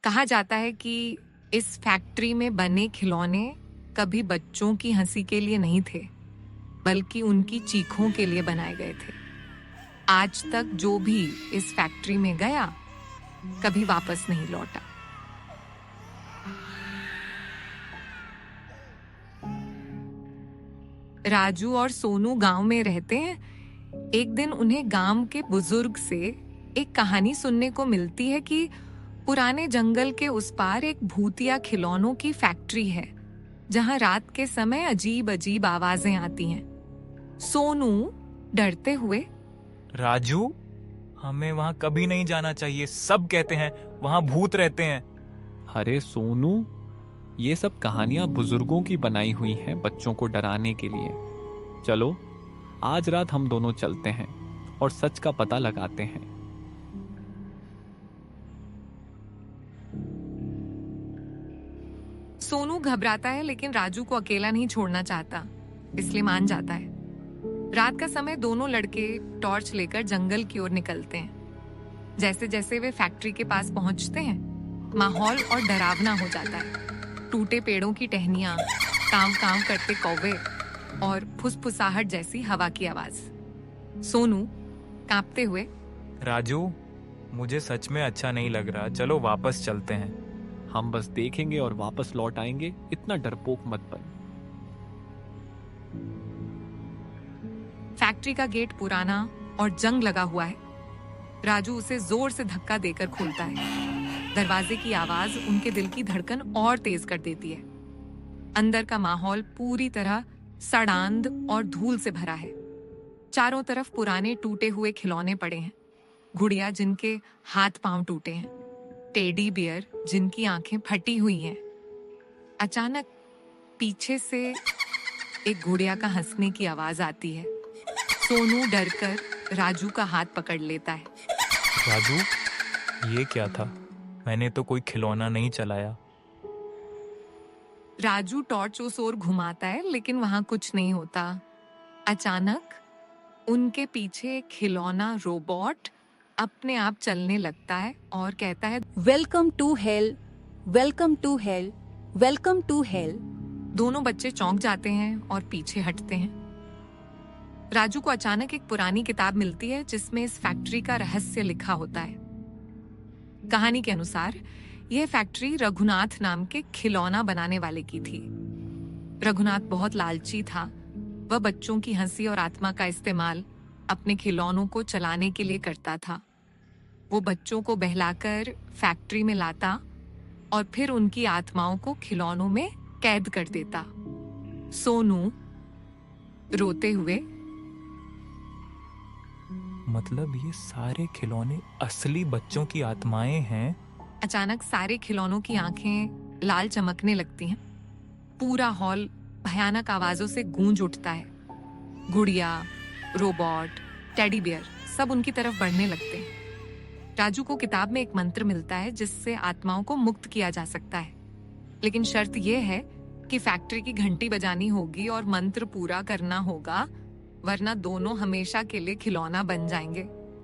कहा जाता है कि इस फैक्ट्री में बने खिलौने कभी बच्चों की हंसी के लिए नहीं थे, बल्कि उनकी चीखों के लिए बनाए गए थे। आज तक जो भी इस फैक्ट्री में गया कभी वापस नहीं लौटा। राजू और सोनू गांव में रहते हैं। एक दिन उन्हें गांव के बुजुर्ग से एक कहानी सुनने को मिलती है कि पुराने जंगल के उस पार एक भूतिया खिलौनों की फैक्ट्री है, जहां रात के समय अजीब अजीब आवाजें आती हैं। सोनू डरते हुए, राजू, हमें वहां कभी नहीं जाना चाहिए। सब कहते हैं वहां भूत रहते हैं। अरे सोनू, ये सब कहानियां बुजुर्गों की बनाई हुई हैं बच्चों को डराने के लिए। चलो, आज रात हम दोनों चलते हैं और सच का पता लगाते हैं। सोनू घबराता है लेकिन राजू को अकेला नहीं छोड़ना चाहता, इसलिए मान जाता है। रात का समय दोनों लड़के टॉर्च लेकर जंगल की ओर निकलते हैं। जैसे जैसे वे फैक्ट्री के पास पहुंचते हैं, माहौल और डरावना हो जाता है। टूटे पेड़ों की टहनियां, काम काम करते कौवे और फुसफुसाहट जैसी हवा की आवाज। सोनू कांपते हुए, राजू, मुझे सच में अच्छा नहीं लग रहा। चलो वापस चलते हैं। हम बस देखेंगे और वापस लौट आएंगे, इतना डरपोक मत बन। फैक्ट्री का गेट पुराना और जंग लगा हुआ है। राजू उसे जोर से धक्का देकर खोलता है। दरवाजे की आवाज उनके दिल की धड़कन और तेज कर देती है। अंदर का माहौल पूरी तरह सड़ांध और धूल से भरा है। चारों तरफ पुराने टूटे हुए खिलौने पड़े हैं। गुड़िया जिनके हाथ पांव टूटे हैं, टेडी बियर जिनकी आंखें फटी हुई हैं। अचानक पीछे से एक गुड़िया का हंसने की आवाज आती है। सोनू डरकर राजू का हाथ पकड़ लेता है। राजू, ये क्या था? मैंने तो कोई खिलौना नहीं चलाया। राजू टॉर्च उस ओर घुमाता है लेकिन वहां कुछ नहीं होता। अचानक उनके पीछे एक खिलौना रोबोट अपने आप चलने लगता है और कहता है, welcome to hell, welcome to hell, welcome to hell. दोनों बच्चे चौंक जाते हैं और पीछे हटते हैं। राजू को अचानक एक पुरानी किताब मिलती है जिसमें इस फैक्ट्री का रहस्य लिखा होता है। कहानी के अनुसार यह फैक्ट्री रघुनाथ नाम के खिलौना बनाने वाले की थी। रघुनाथ बहुत लालची था। वह बच्चों की हंसी और आत्मा का इस्तेमाल अपने खिलौनों को चलाने के लिए करता था। वो बच्चों को बहलाकर फैक्ट्री में लाता और फिर उनकी आत्माओं को खिलौनों में कैद कर देता। सोनू रोते हुए, मतलब ये सारे खिलौने असली बच्चों की आत्माएं हैं? अचानक सारे खिलौनों की आंखें लाल चमकने लगती हैं। पूरा हॉल भयानक आवाजों से गूंज उठता है। गुड़िया, रोबोट, टेडी बियर सब उनकी तरफ बढ़ने लगते हैं। राजू को किताब में एक मंत्र मिलता है जिससे आत्माओं को मुक्त किया जा सकता है, लेकिन शर्त यह है कि फैक्ट्री की घंटी बजानी होगी और मंत्र पूरा करना होगा, वरना दोनों हमेशा के लिए खिलौना बन जाएंगे।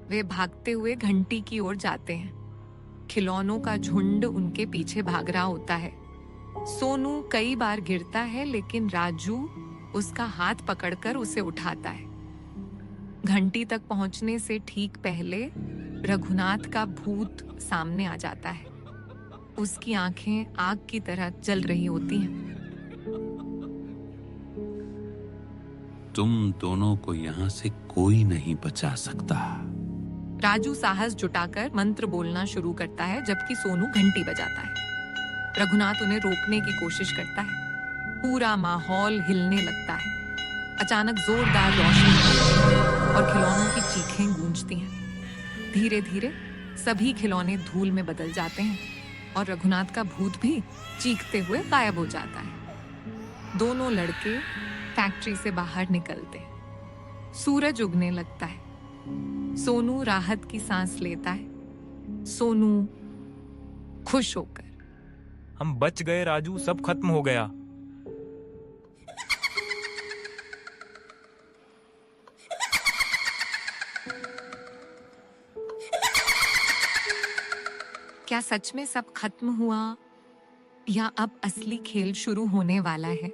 वे भागते हुए घंटी की ओर जाते हैं। खिलौनों का झुंड उनके पीछे भाग रहा होता है। सोनू कई बार गिरता है लेकिन राजू उसका हाथ पकड़कर उसे उठाता है। घंटी तक पहुंचने से ठीक पहले रघुनाथ का भूत सामने आ जाता है। उसकी आंखें आग की तरह जल रही होती हैं। तुम दोनों को यहाँ से कोई नहीं बचा सकता। राजू साहस जुटाकर मंत्र बोलना शुरू करता है जबकि सोनू घंटी बजाता है। रघुनाथ उन्हें रोकने की कोशिश करता है। पूरा माहौल हिलने लगता है। अचानक जोरदार रोशनी होती है और खिलौनों की चीखें गूंजती हैं। धीरे धीरे सभी खिलौने धूल में बदल जाते हैं और रघुनाथ का भूत भी चीखते हुए गायब हो जाता है। दोनों लड़के फैक्ट्री से बाहर निकलते हैं। सूरज उगने लगता है। सोनू राहत की सांस लेता है। सोनू खुश होकर, हम बच गए राजू, सब खत्म हो गया। क्या सच में सब खत्म हुआ या अब असली खेल शुरू होने वाला है?